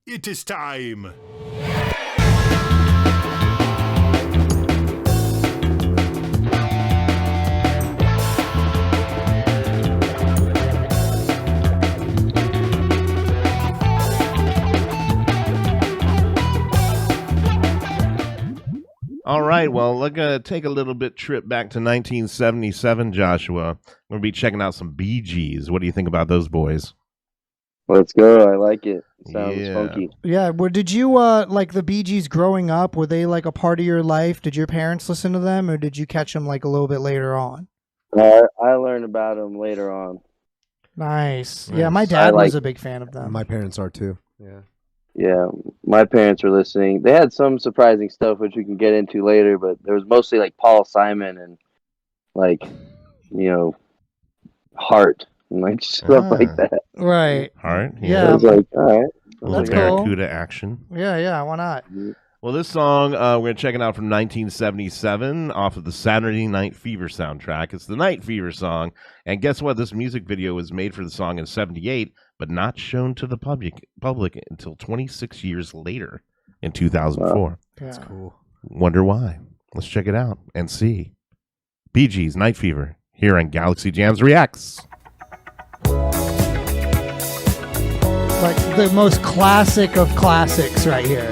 It is time. All right, well, we're going to take a little bit trip back to 1977, Joshua. We're going to be checking out some Bee Gees. What do you think about those boys? Let's go. I like it. Sounds Yeah. funky. Yeah, well, did you like the Bee Gees growing up? Were they like a part of your life? Did your parents listen to them, or did you catch them like a little bit later on? I learned about them later on. Nice. Nice. Yeah, my I dad like was a big fan of them. My parents are too. Yeah. Yeah, my parents were listening. They had some surprising stuff, which we can get into later, but there was mostly like Paul Simon and like, Heart and like stuff like that. Right. Heart? Yeah. I was like, all right. A little That's cool. Barracuda action. Yeah, why not? Well, this song, we're going to check it out from 1977 off of the Saturday Night Fever soundtrack. It's the Night Fever song. And guess what? This music video was made for the song in 78, but not shown to the public until 26 years later in 2004. Wow. That's Yeah. cool. Wonder why? Let's check it out and see. Bee Gees, Night Fever, here on Galaxy Jams Reacts. Like the most classic of classics right here.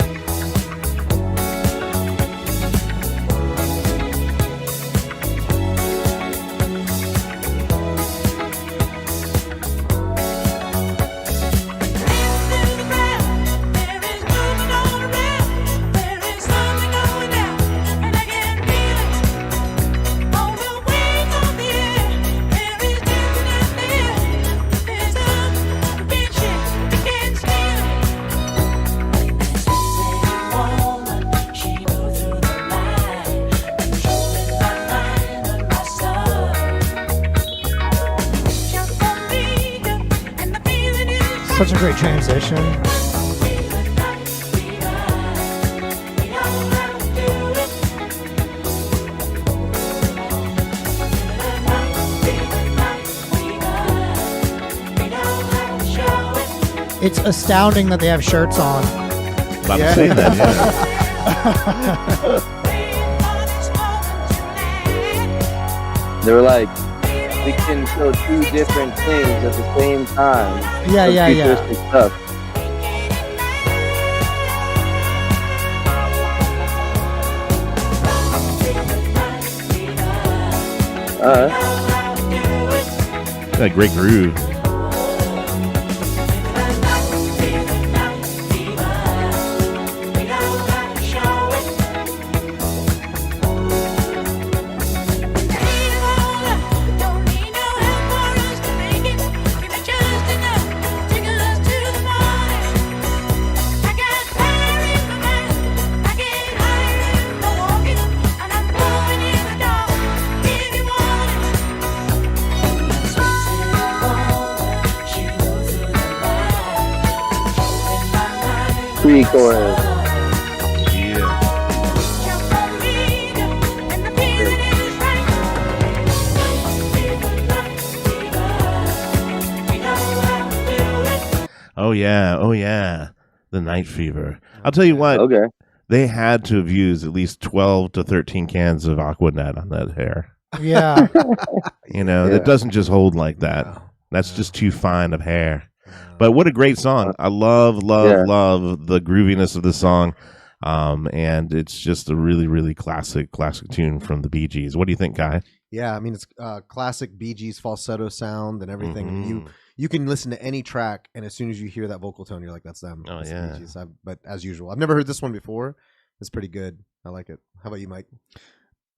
Such a great transition. It's astounding that they have shirts on. About to say that, yeah. They were like, we can show two different things at the same time. Yeah, Some yeah, yeah. futuristic stuff. Got a great groove. Pre-chorus. Yeah. Oh, yeah. Oh, yeah. The Night Fever. I'll tell you what. Okay. They had to have used at least 12 to 13 cans of Aquanet on that hair. Yeah. Yeah. It doesn't just hold like that. That's just too fine of hair. But what a great song. I love the grooviness of the song. And it's just a really, really classic tune from the Bee Gees. What do you think, Guy? Yeah, I mean it's classic Bee Gees falsetto sound and everything. Mhm. You can listen to any track, and as soon as you hear that vocal tone, you're like, "That's them." Oh, That's the yeah. Bee Gees. But as usual, I've never heard this one before. It's pretty good. I like it. How about you, Mike?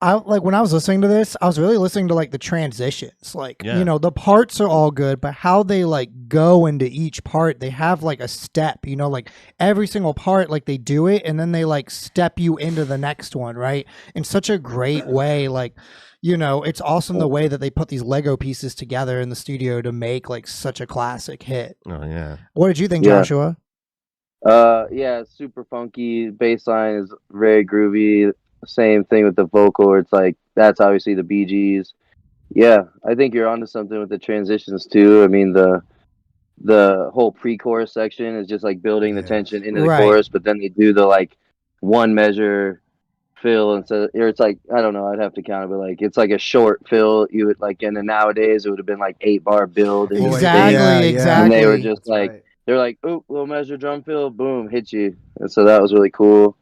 When I was listening to this, I was really listening to like the transitions. Like, Yeah. the parts are all good, but how they like go into each part, they have like a step, like every single part, like they do it and then they like step you into the next one, right? In such a great way. Like, it's awesome the way that they put these Lego pieces together in the studio to make like such a classic hit. Oh, yeah. What did you think, Yeah. Joshua? Yeah, super funky. Bass line is very groovy. Same thing with the vocal. Where it's like that's obviously the Bee Gees. Yeah, I think you're onto something with the transitions too. I mean, the the whole pre-chorus section is just like building the Yeah. tension into the Right. chorus, but then they do the like one measure fill instead, or it's like, I don't know, I'd have to count it, but like it's like a short fill. You would like, and then nowadays it would have been like 8-bar build and Exactly, Yeah, yeah. exactly. and they were just That's like right. they're like, oh, little measure drum fill, boom, hit you. And so that was really cool.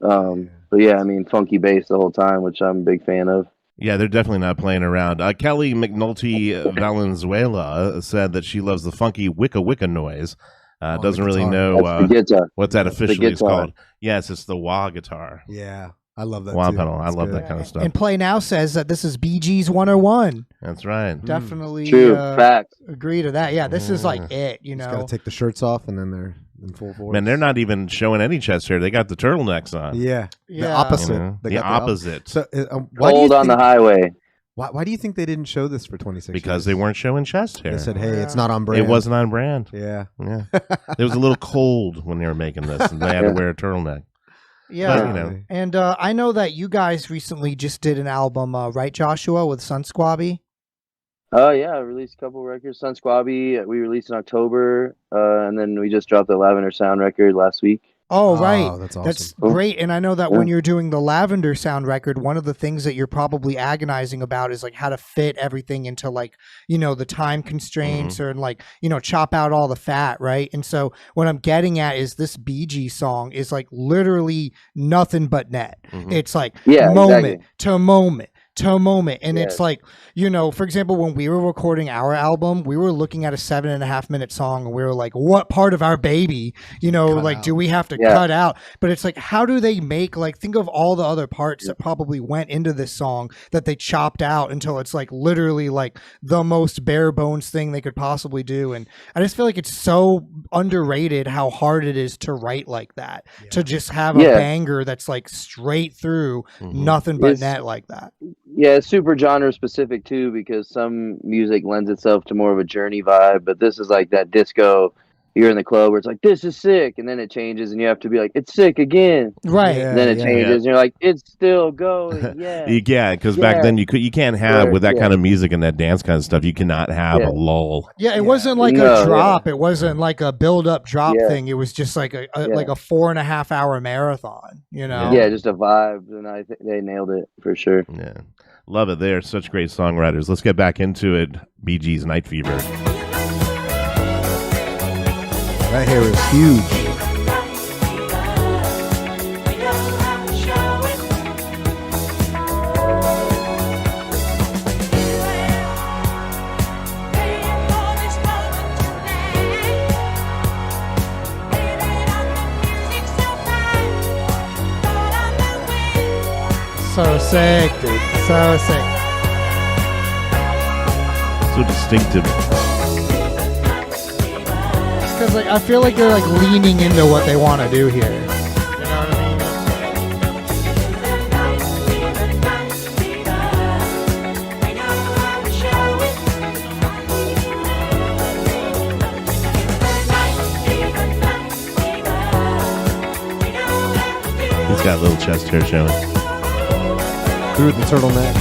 But yeah, I mean, funky bass the whole time, which I'm a big fan of. Yeah, they're definitely not playing around. Kelly McNulty Valenzuela said that she loves the funky wicka wicka noise. Oh, Doesn't the really guitar. know That's the guitar. what that The officially is guitar. called. Yes, it's the wah guitar. Yeah, I love that Wah too. pedal. I It's love good. that kind of stuff. And Play Now says that this is Bee Gees 101. That's right. Definitely True. Facts. agree to that. Yeah, this is like it, you Just know. gotta take the shirts off, and then they're in full force. Man, they're not even showing any chest hair. They got the turtlenecks on. Yeah, the Yeah. opposite. You know, They the got opposite. So, why do you Cold on the think, highway. why do you think they didn't show this for 26 Because years? they weren't showing chest hair. They said, "Hey, it's Yeah. not on brand." It wasn't on brand. Yeah. Yeah. It was a little cold when they were making this, and they had to wear a turtleneck. Yeah. But, you know. And I know that you guys recently just did an album, right, Joshua, with Sun Squabby? Oh yeah, I released a couple records. Sun Squabby, we released in October, and then we just dropped the Lavender Sound record last week. Oh, right. That's awesome. That's Cool. great. And I know that Yeah. when you're doing the Lavender Sound record, one of the things that you're probably agonizing about is like how to fit everything into like, you know, the time constraints or like, you know, chop out all the fat, right? And so what I'm getting at is this Bee Gees song is like literally nothing but net. Mhm. It's like Yeah, moment exactly. to moment to moment. And it's Yes. like, you know, for example, when we were recording our album, we were looking at a 7.5 minute song and we were like, what part of our baby, you know, Cut like, out. do we have to Yeah. cut out? But it's like, how do they make, like, think of all the other parts that probably went into this song that they chopped out until it's like literally like the most bare bones thing they could possibly do. And I just feel like it's so underrated how hard it is to write like that, to just have a Yeah. banger that's like straight through, Mhm. nothing but It's- net like that. Yeah, it's super genre specific too, because some music lends itself to more of a journey vibe, but this is like that disco. You're in the club where it's like, this is sick, and then it changes, and you have to be like, it's sick again. Right. Yeah. And then it changes, and you're like, it's still going. Yeah. Yeah, because back Yeah. then you can't have Right, with that yeah. kind of music and that dance kind of stuff. You cannot have Yeah. a lull. Yeah, it Yeah. wasn't like No, a yeah. drop. It wasn't like a build up drop Yeah. thing. It was just like a Yeah. like a 4.5 hour marathon, you know? Yeah, just a vibe, and I think they nailed it for sure. Yeah, love it. They're such great songwriters. Let's get back into it. Bee Gees, Night Fever. That hair is huge. So sick, dude. So sick. So distinctive. Because like I feel like they're like leaning into what they want to do here. You know what I mean? He's got a little chest hair showing. Through the turtleneck.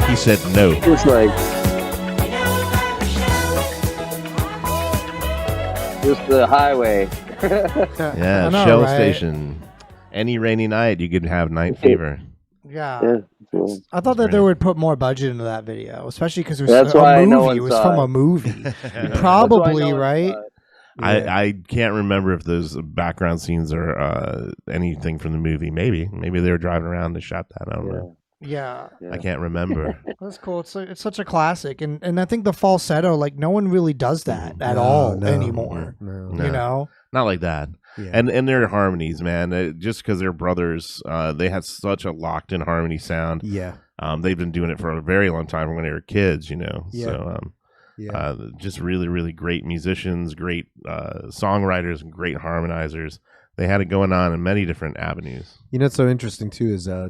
He said no. Just like, just the highway. Yeah, I know, Shell right? Station. Any rainy night, you could have night fever. Yeah. Yeah, cool. I thought that Great. they would put more budget into that video, especially because it was That's a why no movie. one It was saw from it. a movie. That's why Probably, no one right? saw it. I can't remember if those background scenes are anything from the movie. Maybe they were driving around and shot that. I don't know. Yeah. Yeah. I can't remember. That's cool. It's such a classic, and I think the falsetto, like no one really does that at No, all no, anymore. No. No. You know? Not like that. Yeah. And their harmonies, man. Just because they're brothers, they had such a locked in harmony sound. Yeah. They've been doing it for a very long time from when they were kids, you know. Yeah. So Yeah. just really, really great musicians, great songwriters, and great harmonizers. They had it going on in many different avenues. You know what's so interesting too is I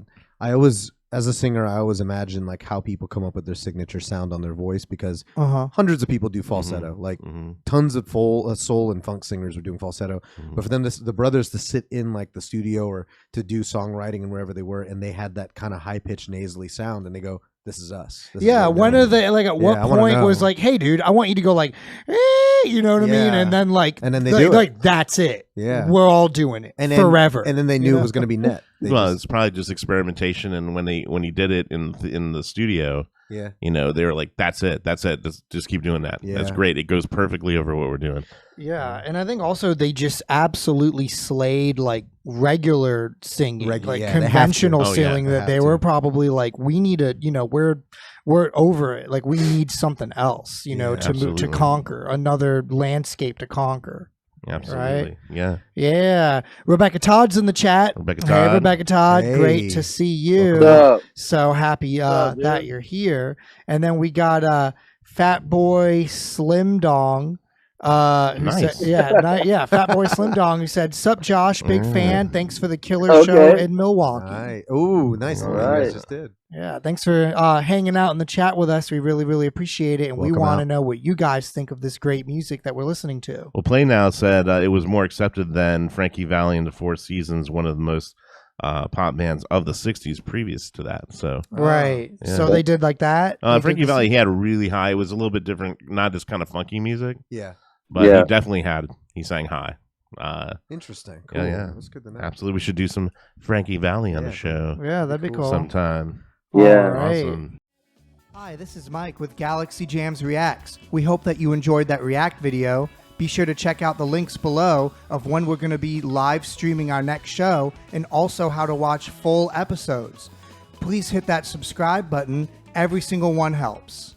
always, as a singer, I always imagine like how people come up with their signature sound on their voice, because hundreds of people do falsetto. Like Mhm. tons of soul and funk singers are doing falsetto. Mhm. But for them, the brothers to sit in like the studio or to do songwriting and wherever they were, and they had that kind of high pitched nasally sound, and they go, this is us. This is Yeah, what we're when doing. are they like? At what I wanna point was know. like, hey, dude, I want you to go like, you know what I mean? Yeah. And then like, And then they like, do it. like that's it. Yeah. We're all doing it and then, forever. And then they you knew know? it was going to be net. They Well, just- it's probably just experimentation, and when he did it in the studio, yeah. you know, they were like, "That's it, just keep doing that. That's Yeah. great. It goes perfectly over what we're doing." Yeah, and I think also they just absolutely slayed like regular singing, like Yeah, they have to. conventional Oh, yeah, singing. they That have they to. were probably like, we need a, you know, we're over it. Like we need something else, you know, Yeah, to move, to absolutely. conquer another landscape to conquer. Absolutely, yeah. Yeah, Rebecca Todd's in the chat. Rebecca Hey, Todd. Rebecca Todd, Hey. great to see you. What's up? So happy up, dude? that you're here. And then we got Fat Boy Slim Dong. Who Nice. said, yeah, Fat Boy Slim Dong, who said, "Sup, Josh, big fan. Thanks for the killer Okay. show in Milwaukee." Ooh, nice. All What you guys right. just did. Yeah, thanks for hanging out in the chat with us. We really, really appreciate it, and we Welcome want to out. know what you guys think of this great music that we're listening to. Well, Play Now said it was more accepted than Frankie Valli and the Four Seasons, one of the most pop bands of the '60s previous to that. So Right. yeah. So they did like that. They did Frankie this- Valli, he had a really high. It was a little bit different, not this kind of funky music, Yeah. but Yeah. he definitely he sang high. Interesting. Yeah, Cool. yeah. That's good to know. Absolutely, we should do some Frankie Valli on Yeah, the show Yeah, that'd be Cool. cool. sometime. Yeah. All right. Awesome. Hi, this is Mike with Galaxy Jams Reacts. We hope that you enjoyed that React video. Be sure to check out the links below of when we're going to be live streaming our next show and also how to watch full episodes. Please hit that subscribe button. Every single one helps.